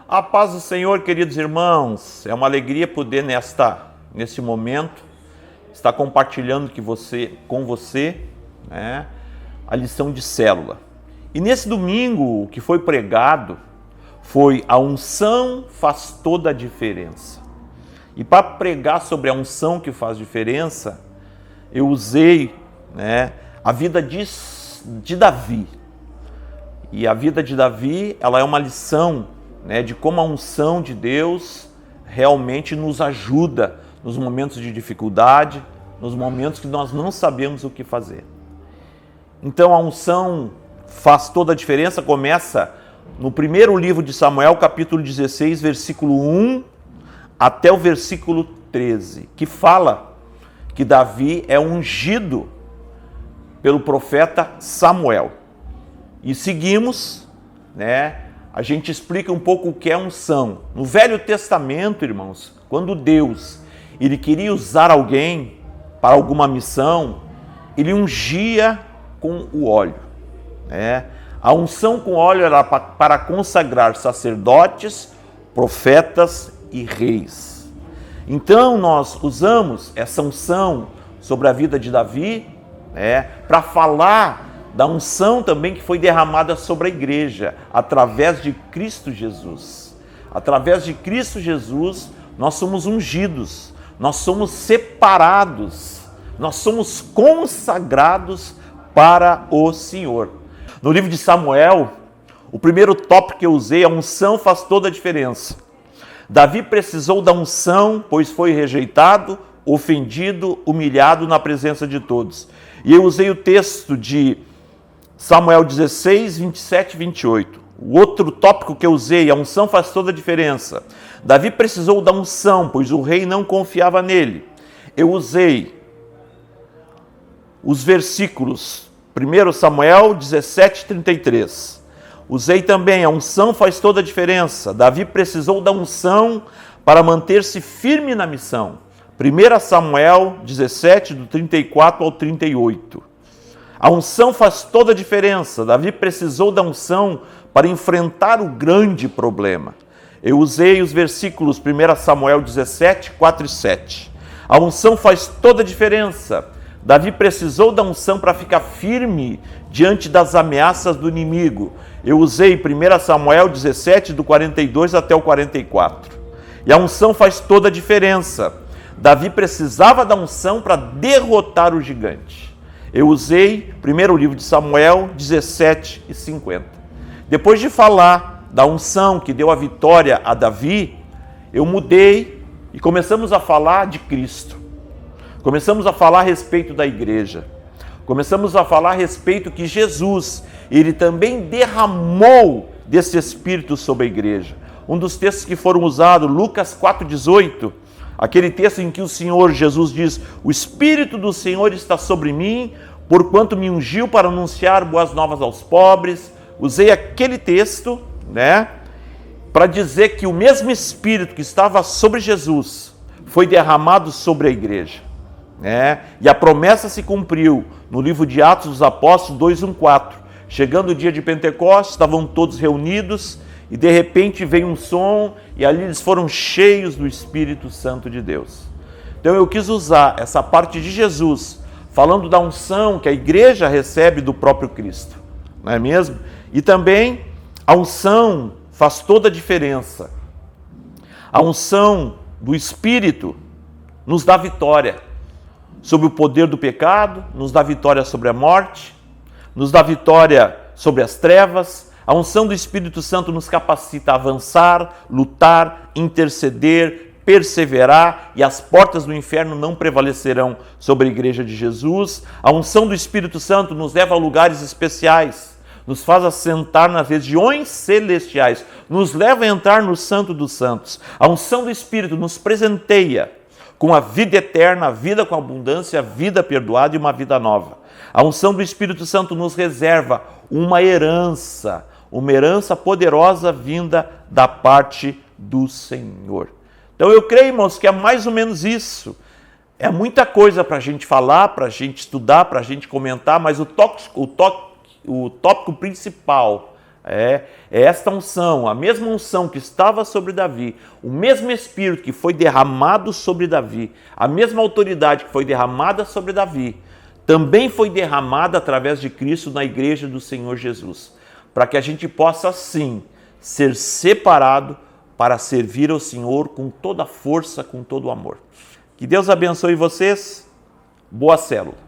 A paz do Senhor, queridos irmãos, é uma alegria poder nesse momento estar compartilhando com você, a lição de célula. E nesse domingo o que foi pregado foi a unção faz toda a diferença. E para pregar sobre a unção que faz diferença, eu usei a vida de Davi. E a vida de Davi, ela é uma lição de como a unção de Deus realmente nos ajuda nos momentos de dificuldade, nos momentos que nós não sabemos o que fazer. Então a unção faz toda a diferença, começa no primeiro livro de Samuel, capítulo 16, versículo 1 até o versículo 13, que fala que Davi é ungido pelo profeta Samuel. E seguimos, a gente explica um pouco o que é unção. No Velho Testamento, irmãos, quando Deus ele queria usar alguém para alguma missão, ele ungia com o óleo. A unção com óleo era para consagrar sacerdotes, profetas e reis. Então nós usamos essa unção sobre a vida de Davi para falar da unção também que foi derramada sobre a igreja, através de Cristo Jesus. Através de Cristo Jesus, nós somos ungidos, nós somos separados, nós somos consagrados para o Senhor. No livro de Samuel, o primeiro tópico que eu usei, a unção faz toda a diferença. Davi precisou da unção, pois foi rejeitado, ofendido, humilhado na presença de todos. E eu usei o texto de Samuel 16, 27 e 28. O outro tópico que eu usei, a unção faz toda a diferença. Davi precisou da unção, pois o rei não confiava nele. Eu usei os versículos 1 Samuel 17, 33. Usei também, a unção faz toda a diferença. Davi precisou da unção para manter-se firme na missão. 1 Samuel 17, do 34 ao 38. A unção faz toda a diferença. Davi precisou da unção para enfrentar o grande problema. Eu usei os versículos 1 Samuel 17, 4 e 7. A unção faz toda a diferença. Davi precisou da unção para ficar firme diante das ameaças do inimigo. Eu usei 1 Samuel 17, do 42 até o 44. E a unção faz toda a diferença. Davi precisava da unção para derrotar o gigante. Eu usei primeiro livro de Samuel 17 e 50. Depois de falar da unção que deu a vitória a Davi, eu mudei e começamos a falar de Cristo. Começamos a falar a respeito da igreja. Começamos a falar a respeito que Jesus, ele também derramou desse Espírito sobre a igreja. Um dos textos que foram usados, Lucas 4,18, aquele texto em que o Senhor Jesus diz: o Espírito do Senhor está sobre mim, porquanto me ungiu para anunciar boas novas aos pobres. Usei aquele texto, para dizer que o mesmo Espírito que estava sobre Jesus foi derramado sobre a igreja. E a promessa se cumpriu no livro de Atos dos Apóstolos 2:1-4. Chegando o dia de Pentecostes, estavam todos reunidos e de repente veio um som e ali eles foram cheios do Espírito Santo de Deus. Então eu quis usar essa parte de Jesus, falando da unção que a igreja recebe do próprio Cristo, não é mesmo? E também a unção faz toda a diferença. A unção do Espírito nos dá vitória sobre o poder do pecado, nos dá vitória sobre a morte, nos dá vitória sobre as trevas. A unção do Espírito Santo nos capacita a avançar, lutar, interceder, perseverar, e as portas do inferno não prevalecerão sobre a igreja de Jesus. A unção do Espírito Santo nos leva a lugares especiais, nos faz assentar nas regiões celestiais, nos leva a entrar no Santo dos Santos. A unção do Espírito nos presenteia com a vida eterna, a vida com abundância, a vida perdoada e uma vida nova. A unção do Espírito Santo nos reserva uma herança poderosa vinda da parte do Senhor. Então eu creio, irmãos, que é mais ou menos isso. É muita coisa para a gente falar, para a gente estudar, para a gente comentar, mas o tópico principal É esta unção, a mesma unção que estava sobre Davi, o mesmo Espírito que foi derramado sobre Davi, a mesma autoridade que foi derramada sobre Davi, também foi derramada através de Cristo na igreja do Senhor Jesus, para que a gente possa, sim, ser separado para servir ao Senhor com toda a força, com todo o amor. Que Deus abençoe vocês. Boa célula.